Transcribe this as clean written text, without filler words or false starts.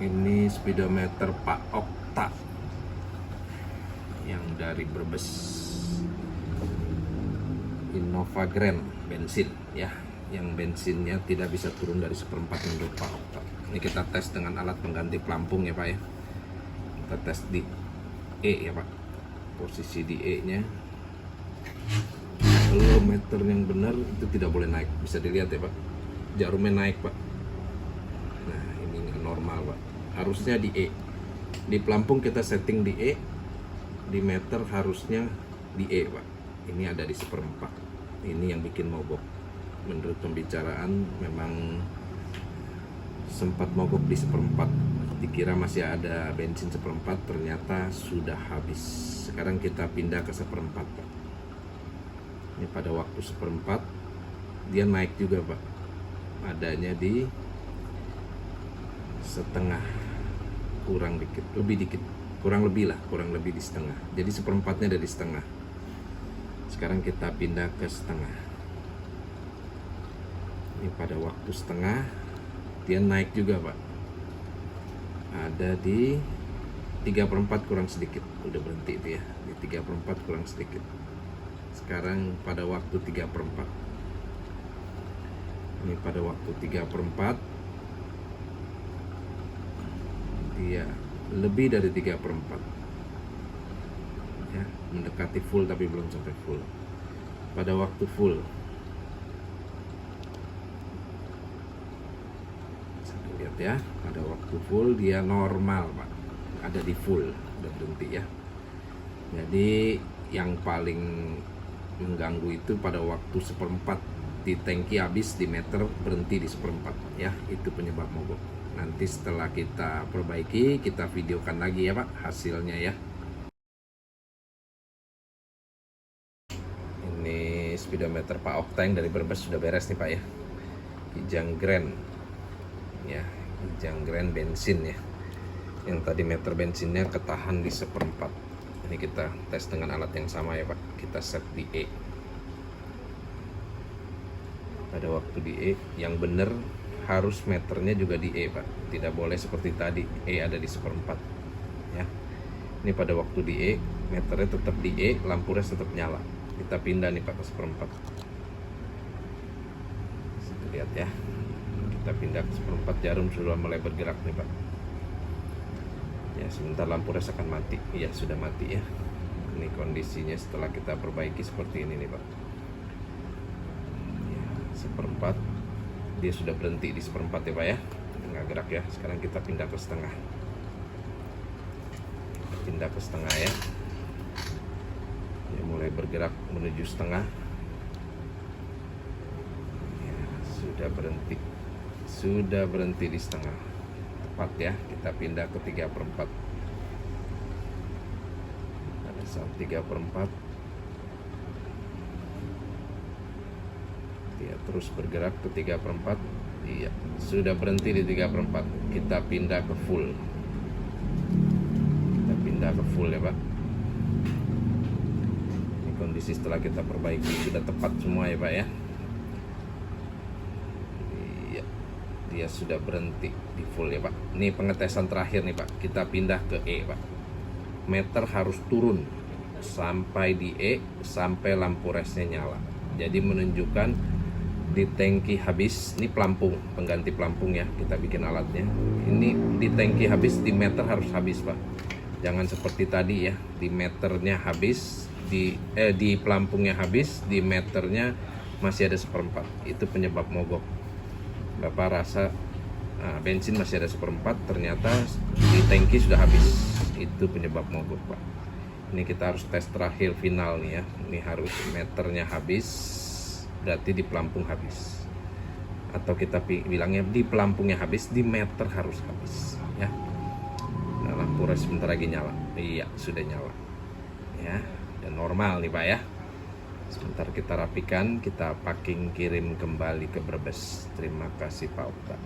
Ini speedometer Pak Okta yang dari Brebes, Innova Grand bensin ya, yang bensinnya tidak bisa turun dari 1/4 menurut Pak Okta. Ini kita tes dengan alat pengganti pelampung ya Pak ya. Kita tes di E ya Pak, posisi di E nya. Kalau meter yang benar itu tidak boleh naik, bisa dilihat ya Pak, jarumnya naik Pak. Nah ini nggak normal Pak, harusnya di E. Di pelampung kita setting di E, di meter harusnya di E Pak. Ini ada di 1/4. Ini yang bikin mogok. Menurut pembicaraan memang sempat mogok di 1/4. Dikira masih ada bensin 1/4, ternyata sudah habis. Sekarang kita pindah ke 1/4 Pak. Ini pada waktu 1/4 dia naik juga Pak, adanya di setengah, kurang dikit, lebih dikit, kurang lebih di setengah. Jadi 1/4-nya ada di setengah. Sekarang kita pindah ke setengah. Ini pada waktu setengah dia naik juga Pak, ada di 3/4 kurang sedikit, udah berhenti itu ya, di 3/4 kurang sedikit. Sekarang pada waktu 3/4. Ini pada waktu 3/4 dia lebih dari 3/4 ya, mendekati full tapi belum sampai full. Pada waktu full, bisa lihat ya, pada waktu full dia normal Pak, ada di full, udah berhenti ya. Jadi yang paling mengganggu itu pada waktu 1/4 di tangki habis, di meter berhenti di 1/4 ya, itu penyebab mogok. Nanti setelah kita perbaiki, kita videokan lagi ya Pak hasilnya ya. Ini speedometer Pak Okta yang dari Brebes sudah beres nih Pak ya. Kijang Grand ya, Kijang Grand bensin ya. Yang tadi meter bensinnya ketahan di 1/4. Ini kita tes dengan alat yang sama ya Pak. Kita set di E. Pada waktu di E, yang benar harus meternya juga di E Pak. Tidak boleh seperti tadi E ada di 1/4 ya. Ini pada waktu di E, meternya tetap di E, lampu res tetap nyala. Kita pindah nih Pak ke 1/4. Lihat ya, kita pindah ke 1/4, jarum sudah mulai bergerak nih Pak ya. Sebentar lampu res akan mati. Iya sudah mati ya. Ini kondisinya setelah kita perbaiki seperti ini nih Pak ya, 1/4 dia sudah berhenti di 1/4 ya Pak ya, nggak gerak ya. Sekarang kita pindah ke setengah. Pindah ke setengah ya. Dia mulai bergerak menuju setengah ya, sudah berhenti di setengah tepat ya. Kita pindah ke 3/4. Pada saat 3/4 dia terus bergerak ke 3/4. Iya, sudah berhenti di 3/4. Kita pindah ke full. Kita pindah ke full ya Pak. Ini kondisi setelah kita perbaiki sudah tepat semua ya Pak ya. Iya, dia sudah berhenti di full ya Pak. Ini pengetesan terakhir nih Pak. Kita pindah ke E Pak. Meter harus turun sampai di E, sampai lampu resnya nyala. Jadi menunjukkan di tangki habis. Ini pelampung, pengganti pelampung ya, kita bikin alatnya. Ini di tangki habis, di meter harus habis Pak. Jangan seperti tadi ya, di meternya habis, di pelampungnya habis, di meternya masih ada 1/4. Itu penyebab mogok. Bapak rasa bensin masih ada 1/4, ternyata di tangki sudah habis. Itu penyebab mogok Pak. Ini kita harus tes terakhir final nih ya. Ini harus meternya habis, berarti di pelampung habis. Atau kita bilangnya di pelampungnya habis, di meter harus habis ya. Nah, lampu res sebentar lagi nyala. Iya sudah nyala ya, dan normal nih Pak ya. Sebentar kita rapikan, kita packing, kirim kembali ke Brebes. Terima kasih Pak Okta.